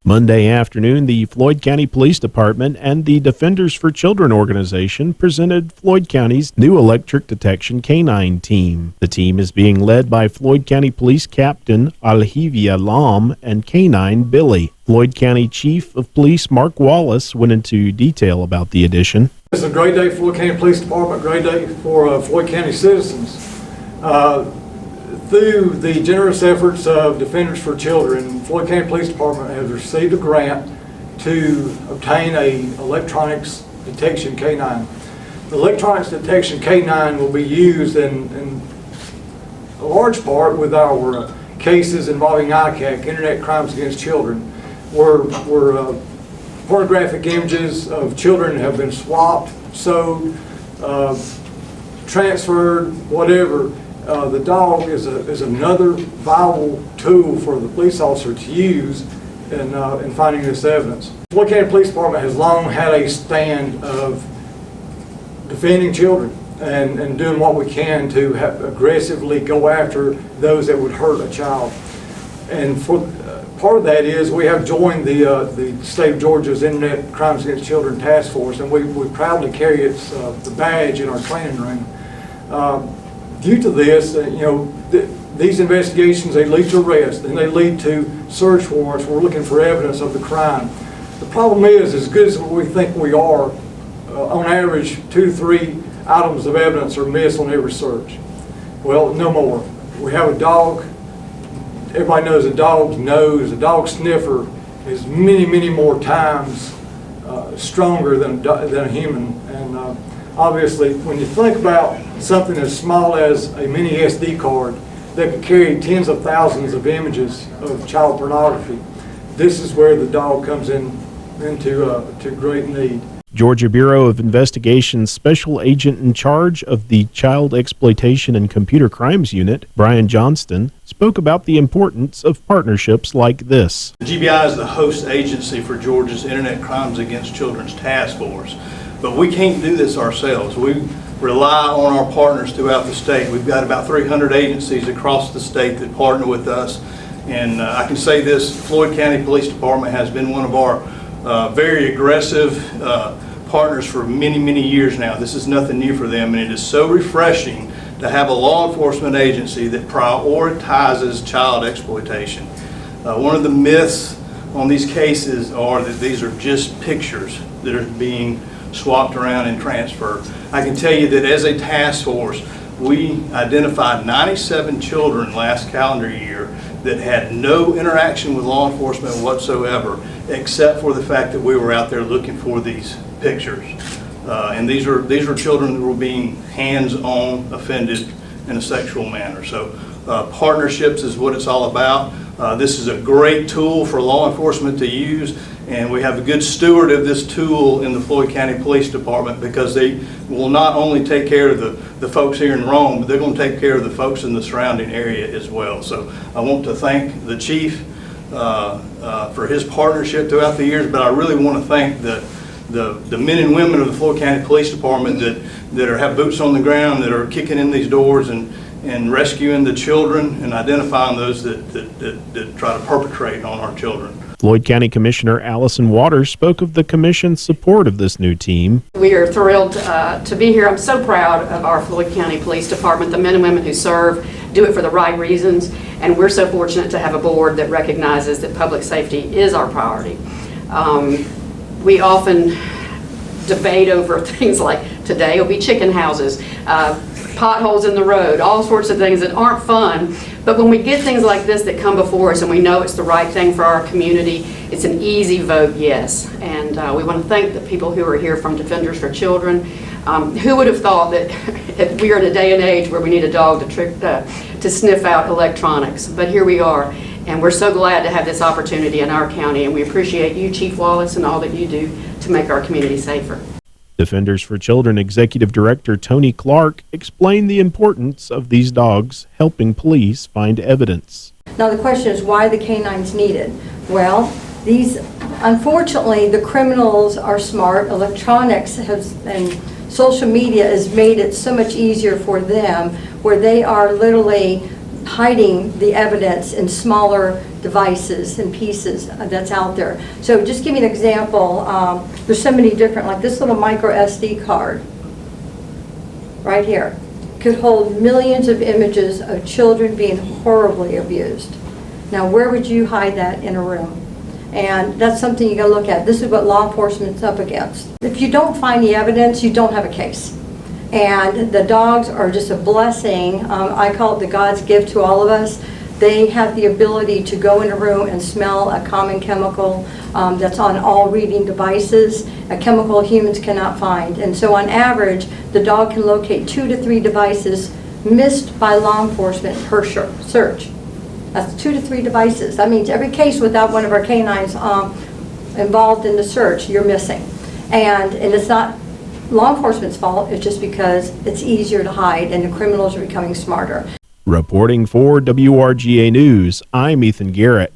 Monday afternoon, the Floyd County Police Department and the Defenders for Children organization presented Floyd County's new electric detection canine team. The team is being led by Floyd County Police Captain Ojilvia and Canine Billy. Floyd County Chief of Police Mark Wallace went into detail about the addition. It's a great day for Floyd County Police Department, great day for Floyd County citizens. Through the generous efforts of Defenders for Children, Floyd County Police Department has received a grant to obtain an electronics detection canine. The electronics detection canine will be used in a large part with our cases involving ICAC, Internet Crimes Against Children, where pornographic images of children have been swapped, sold, transferred, whatever. The dog is another viable tool for the police officer to use in finding this evidence. Floyd County Police Department has long had a stand of defending children and doing what we can to aggressively go after those that would hurt a child. And for part of that is we have joined the state of Georgia's Internet Crimes Against Children Task Force, and we proudly carry the badge in our training room. Due to this, these investigations, they lead to arrest and they lead to search warrants. We're looking for evidence of the crime. The problem is, as good as we think we are, on average 2 to 3 items of evidence are missed on every search. Well, no more. We have a dog. Everybody knows a dog's nose, a dog sniffer is many, many more times stronger than a human. And obviously, when you think about something as small as a mini SD card that could carry tens of thousands of images of child pornography, this is where the dog comes into great need. Georgia Bureau of Investigation's Special Agent in charge of the Child Exploitation and Computer Crimes Unit, Brian Johnston, spoke about the importance of partnerships like this. The GBI is the host agency for Georgia's Internet Crimes Against Children's Task Force, but we can't do this ourselves. We rely on our partners throughout the state. We've got about 300 agencies across the state that partner with us, and I can say this, Floyd County Police Department has been one of our very aggressive partners for many, many years now. This is nothing new for them, and it is so refreshing to have a law enforcement agency that prioritizes child exploitation. One of the myths on these cases are that these are just pictures that are being swapped around and transferred. I can tell you that as a task force, we identified 97 children last calendar year that had no interaction with law enforcement whatsoever, except for the fact that we were out there looking for these pictures. And these are children that were being hands-on offended in a sexual manner. So partnerships is what it's all about. This is a great tool for law enforcement to use, and we have a good steward of this tool in the Floyd County Police Department, because they will not only take care of the folks here in Rome, but they're going to take care of the folks in the surrounding area as well. So I want to thank the chief for his partnership throughout the years, but I really want to thank the men and women of the Floyd County Police Department that have boots on the ground, that are kicking in these doors and rescuing the children and identifying those that try to perpetrate on our children. Floyd County Commissioner Allison spoke of the Commission's support of this new team. We are thrilled to be here. I'm so proud of our Floyd County Police Department, the men and women who serve, do it for the right reasons, and we're so fortunate to have a board that recognizes that public safety is our priority. We often debate over things like today will be chicken houses, potholes in the road, all sorts of things that aren't fun. But when we get things like this that come before us and we know it's the right thing for our community, it's an easy vote yes. And we want to thank the people who are here from Defenders for Children. Who would have thought that we are in a day and age where we need a dog to sniff out electronics? But here we are, and we're so glad to have this opportunity in our county, and we appreciate you, Chief Wallace, and all that you do to make our community safer. Defenders for Children Executive Director Toni explained the importance of these dogs helping police find evidence. Now the question is why the canines needed. Well, unfortunately, the criminals are smart. Electronics and social media has made it so much easier for them, where they are literally hiding the evidence in smaller devices and pieces that's out there. So just give me an example. There's so many different, like this little micro SD card right here could hold millions of images of children being horribly abused. Now, where would you hide that in a room? And that's something you gotta look at. This is what law enforcement's up against. If you don't find the evidence, you don't have a case. And the dogs are just a blessing. I call it the God's gift to all of us. They have the ability to go in a room and smell a common chemical that's on all reading devices, a chemical humans cannot find. And so on average, the dog can locate 2 to 3 devices missed by law enforcement per search. That's 2 to 3 devices. That means every case without one of our canines involved in the search, you're missing. And it's not law enforcement's fault, it's just because it's easier to hide and the criminals are becoming smarter. Reporting for WRGA News, I'm Ethan Garrett.